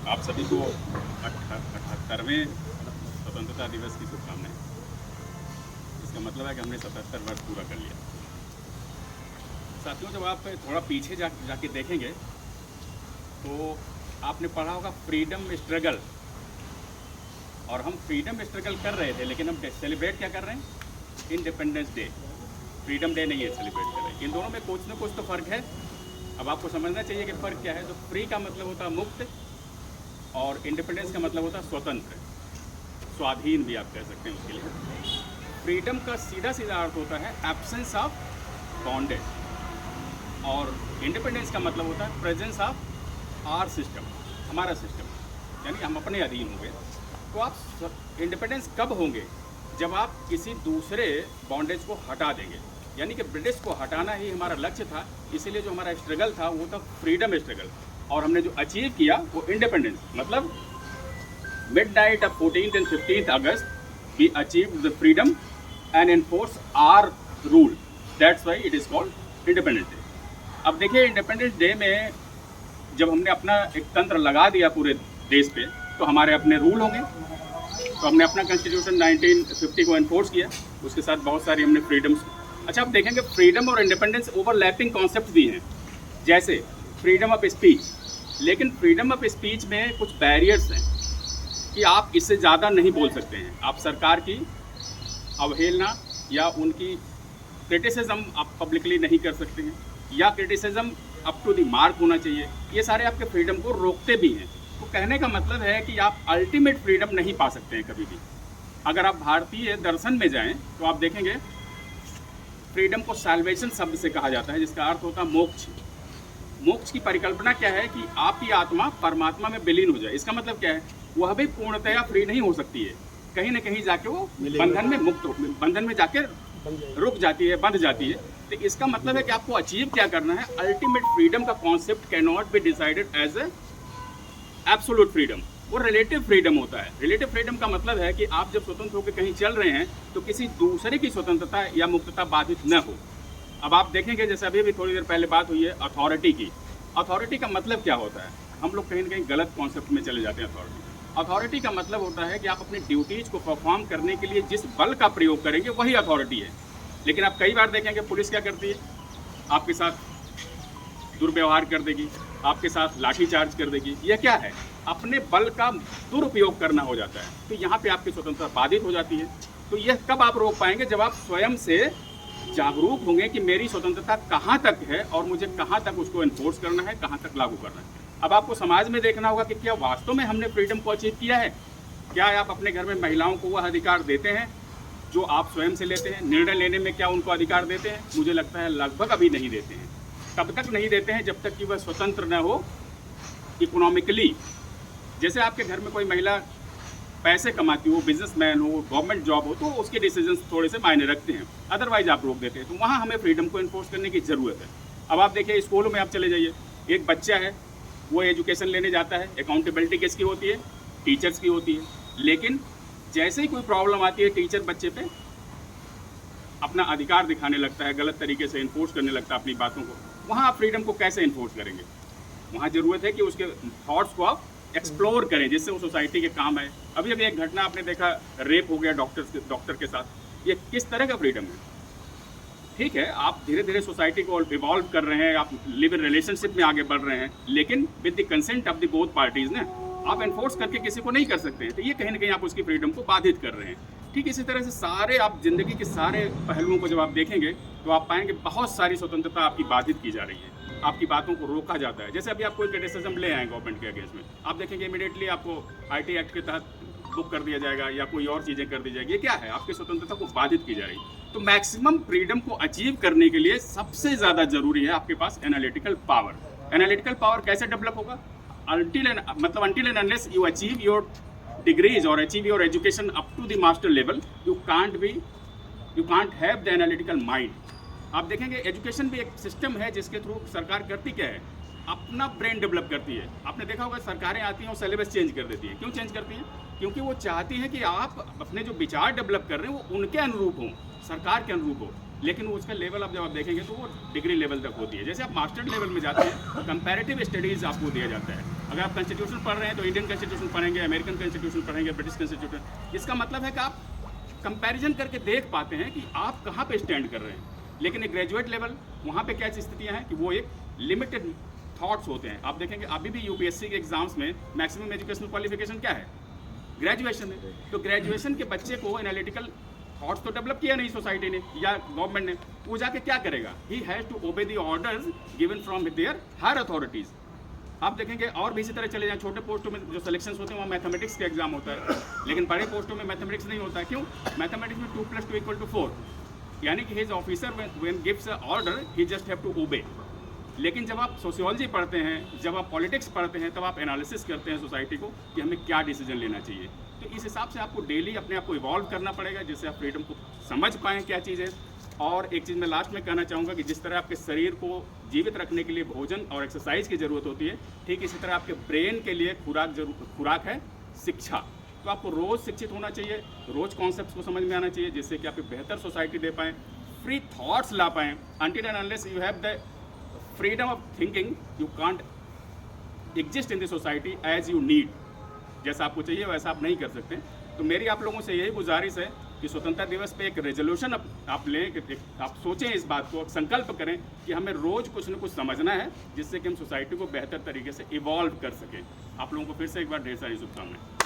आप सभी को 78वें स्वतंत्रता दिवस की शुभकामनाएं। इसका मतलब है कि हमने 77 वर्ष पूरा कर लिया। साथियों, जब आप थोड़ा पीछे जाके देखेंगे तो आपने पढ़ा होगा फ्रीडम स्ट्रगल, और हम फ्रीडम स्ट्रगल कर रहे थे, लेकिन हम सेलिब्रेट क्या कर रहे हैं? Independence day. फ्रीडम डे नहीं है सेलिब्रेट कर रहे हैं। इन दोनों में कुछ ना कुछ तो फ़र्क है। अब आपको समझना चाहिए कि फ़र्क क्या है। तो फ्री का मतलब होता है मुक्त, और इंडिपेंडेंस का मतलब होता है स्वतंत्र, स्वाधीन भी आप कह सकते हैं उसके लिए। फ्रीडम का सीधा सीधा अर्थ होता है एब्सेंस ऑफ बॉन्डेज, और इंडिपेंडेंस का मतलब होता है प्रेजेंस ऑफ आर सिस्टम, हमारा सिस्टम, यानी हम अपने अधीन होंगे। तो आप इंडिपेंडेंस कब होंगे? जब आप किसी दूसरे बॉन्डेज को हटा देंगे, यानी कि ब्रिटिश को हटाना ही हमारा लक्ष्य था। इसीलिए जो हमारा स्ट्रगल था वो था फ्रीडम स्ट्रगल, और हमने जो अचीव किया वो इंडिपेंडेंस। मतलब midnight of 14th and 15th August we achieve the freedom and enforce our rule, that's why it is called independence day. अब देखिए, इंडिपेंडेंस डे में जब हमने अपना एक तंत्र लगा दिया पूरे देश पे, तो हमारे अपने रूल होंगे। तो हमने अपना कॉन्स्टिट्यूशन 1950 को एनफोर्स किया, उसके साथ बहुत सारी हमने फ्रीडम्स। अच्छा, आप देखेंगे फ्रीडम और इंडिपेंडेंस ओवरलैपिंग कॉन्सेप्ट भी हैं, जैसे फ्रीडम ऑफ स्पीच। लेकिन फ्रीडम ऑफ स्पीच में कुछ बैरियर्स हैं कि आप इससे ज़्यादा नहीं बोल सकते हैं। आप सरकार की अवहेलना या उनकी क्रिटिसिज्म आप पब्लिकली नहीं कर सकते हैं, या criticism up to the mark होना चाहिए। ये सारे आपके फ्रीडम को रोकते भी हैं। तो कहने का मतलब है कि आप अल्टीमेट फ्रीडम नहीं पा सकते हैं कभी भी। अगर आप भारतीय दर्शन में जाएं तो आप देखेंगे फ्रीडम को सैल्वेशन शब्द से कहा जाता है, जिसका अर्थ होता है मोक्ष। मोक्ष की परिकल्पना क्या है? कि आपकी आत्मा परमात्मा में विलीन हो जाए। इसका मतलब क्या है? वह भी पूर्णतया फ्री नहीं हो सकती है, कहीं ना कहीं जाके वो बंधन में बंधन में जाके रुक जाती है, बंध जाती है। तो इसका मतलब है कि आपको अचीव क्या करना है? अल्टीमेट फ्रीडम का concept can not be decided as a absolute freedom, वो रिलेटिव फ्रीडम होता है। रिलेटिव फ्रीडम का मतलब है कि आप जब स्वतंत्र होकर कहीं चल रहे हैं तो किसी दूसरे की स्वतंत्रता या मुक्तता बाधित न हो। अब आप देखेंगे, जैसे अभी भी थोड़ी देर पहले बात हुई है अथॉरिटी की। अथॉरिटी का मतलब क्या होता है? हम लोग कहीं ना कहीं गलत कॉन्सेप्ट में चले जाते हैं। अथॉरिटी का मतलब होता है कि आप अपनी ड्यूटीज़ को परफॉर्म करने के लिए जिस बल का प्रयोग करेंगे वही अथॉरिटी है। लेकिन आप कई बार देखेंगे पुलिस क्या करती है? आपके साथ दुर्व्यवहार कर देगी, आपके साथ लाठीचार्ज कर देगी। यह क्या है? अपने बल का दुरुपयोग करना हो जाता है। तो यहाँ पे आपकी स्वतंत्रता बाधित हो जाती है। तो यह कब आप रोक पाएंगे? जब आप स्वयं से जागरूक होंगे कि मेरी स्वतंत्रता कहाँ तक है और मुझे कहाँ तक उसको एनफोर्स करना है, कहाँ तक लागू करना है। अब आपको समाज में देखना होगा कि क्या वास्तव में हमने फ्रीडम को अचीव किया है। क्या आप अपने घर में महिलाओं को वह अधिकार देते हैं जो आप स्वयं से लेते हैं? निर्णय लेने में क्या उनको अधिकार देते हैं? मुझे लगता है लगभग अभी नहीं देते हैं। तब तक नहीं देते हैं जब तक कि वह स्वतंत्र न हो इकोनॉमिकली। जैसे आपके घर में कोई महिला पैसे कमाती हो, बिजनेसमैन हो, गवर्नमेंट जॉब हो, तो उसके डिसीजंस थोड़े से मायने रखते हैं, अदरवाइज आप रोक देते हैं। तो वहाँ हमें फ्रीडम को इन्फोर्स करने की ज़रूरत है। अब आप देखिए, स्कूलों में आप चले जाइए, एक बच्चा है, वो एजुकेशन लेने जाता है, अकाउंटेबिलिटी किसकी होती है? टीचर्स की होती है। लेकिन जैसे ही कोई प्रॉब्लम आती है, टीचर बच्चे पे अपना अधिकार दिखाने लगता है, गलत तरीके से इन्फोर्स करने लगता है अपनी बातों को। वहाँ आप फ्रीडम को कैसे इन्फोर्स करेंगे? वहाँ ज़रूरत है कि उसके थॉट्स को आप एक्सप्लोर करें, जिससे वो सोसाइटी के काम आए। अभी अभी एक घटना आपने देखा, रेप हो गया डॉक्टर के साथ। ये किस तरह का फ्रीडम है? ठीक है, आप धीरे धीरे सोसाइटी को इवॉल्व कर रहे हैं, आप लिव इन रिलेशनशिप में आगे बढ़ रहे हैं, लेकिन with the consent of the both parties ना, आप एनफोर्स करके किसी को नहीं कर सकते हैं। तो ये कहीं ना कहीं आप उसकी फ्रीडम को बाधित कर रहे हैं। ठीक इसी तरह से सारे आप जिंदगी के सारे पहलुओं को जब आप देखेंगे तो आप पाएंगे बहुत सारी स्वतंत्रता आपकी बाधित की जा रही है, आपकी बातों को रोका जाता है। जैसे अभी आप कोई क्रिटिसिज्म ले आए गवर्नमेंट के अगेंस्ट में, आप देखेंगे इमीडिएटली आपको IT एक्ट के तहत बुक कर दिया जाएगा या कोई और चीज़ें कर दी जाएगी। ये क्या है? आपकी स्वतंत्रता को बाधित की जा रही है। तो मैक्सिमम फ्रीडम को अचीव करने के लिए सबसे ज़्यादा जरूरी है आपके पास एनालिटिकल पावर। एनालिटिकल पावर कैसे डेवलप होगा? until and unless you achieve your degrees or achieve your education up to the master level, you can't have the analytical mind। आप देखेंगे एजुकेशन भी एक सिस्टम है जिसके थ्रू सरकार करती क्या है? अपना ब्रेन डेवलप करती है। आपने देखा होगा सिरकारें आती हैं और सिलेबस चेंज कर देती हैं। क्यों चेंज करती हैं? क्योंकि वो चाहती हैं कि आप अपने जो विचार डेवलप कर रहे हैं वो उनके अनुरूप हों, सरकार के अनुरूप हो। लेकिन उसका लेवल आप जब आप देखेंगे तो वो डिग्री लेवल तक होती है। जैसे आप मास्टर लेवल में जाते हैं, कंपैरेटिव स्टडीज़ आपको दिया जाता है। अगर आप कॉन्स्टिट्यूशन पढ़ रहे हैं तो इंडियन कॉन्स्टिट्यूशन पढ़ेंगे, अमेरिकन कॉन्स्टिट्यूशन पढ़ेंगे, ब्रिटिश कॉन्स्टिट्यूशन। इसका मतलब है कि आप कंपैरिजन करके देख पाते हैं कि आप कहाँ पे स्टैंड कर रहे हैं। लेकिन एक ग्रेजुएट लेवल, वहाँ पे क्या स्थितियाँ हैं कि वो एक लिमिटेड थॉट्स होते हैं। आप देखेंगे अभी भी यूपीएससी के एग्जाम्स में मैक्सिमम एजुकेशनल क्वालिफिकेशन क्या है? ग्रेजुएशन है। तो ग्रेजुएशन के बच्चे को एनालिटिकल थॉट्स तो डेवलप किया नहीं सोसाइटी ने या गवर्नमेंट ने, वो जाके क्या करेगा? He has to obey the orders given from their higher authorities. आप देखेंगे और भी इसी तरह चले जाएं, छोटे पोस्टों में जो सिलेक्शंस होते हैं वहाँ मैथमेटिक्स का एग्जाम होता है, लेकिन बड़े पोस्टों में मैथमेटिक्स नहीं होता है। क्यों? मैथमेटिक्स में 2 + 2 = 4, यानी कि his officer when gives a order he just have to obey. लेकिन जब आप सोशियोलॉजी पढ़ते हैं, जब आप पॉलिटिक्स पढ़ते हैं, तब आप एनालिसिस करते हैं सोसाइटी को कि हमें क्या डिसीजन लेना चाहिए। तो इस हिसाब से आपको डेली अपने आप को इवॉल्व करना पड़ेगा, जिससे आप फ्रीडम को समझ पाएँ क्या चीज़ है। और एक चीज़ मैं लास्ट में कहना चाहूँगा कि जिस तरह आपके शरीर को जीवित रखने के लिए भोजन और एक्सरसाइज की ज़रूरत होती है, ठीक इसी तरह आपके ब्रेन के लिए खुराक है शिक्षा। तो आपको रोज़ शिक्षित होना चाहिए, रोज़ कॉन्सेप्ट्स को समझ में आना चाहिए, जिससे कि आप एक बेहतर सोसाइटी दे पाएँ, फ्री थॉट्स ला पाएँ। Until and unless you have the freedom of thinking, you can't exist in the society as you need. जैसा आपको चाहिए वैसा आप नहीं कर सकते। तो मेरी आप लोगों से यही गुजारिश है कि स्वतंत्रता दिवस पे एक रेजोल्यूशन आप लें, कि आप सोचें इस बात को, संकल्प करें कि हमें रोज़ कुछ न कुछ समझना है, जिससे कि हम सोसाइटी को बेहतर तरीके से इवॉल्व कर सकें। आप लोगों को फिर से एक बार ढेर सारी शुभकामनाएं।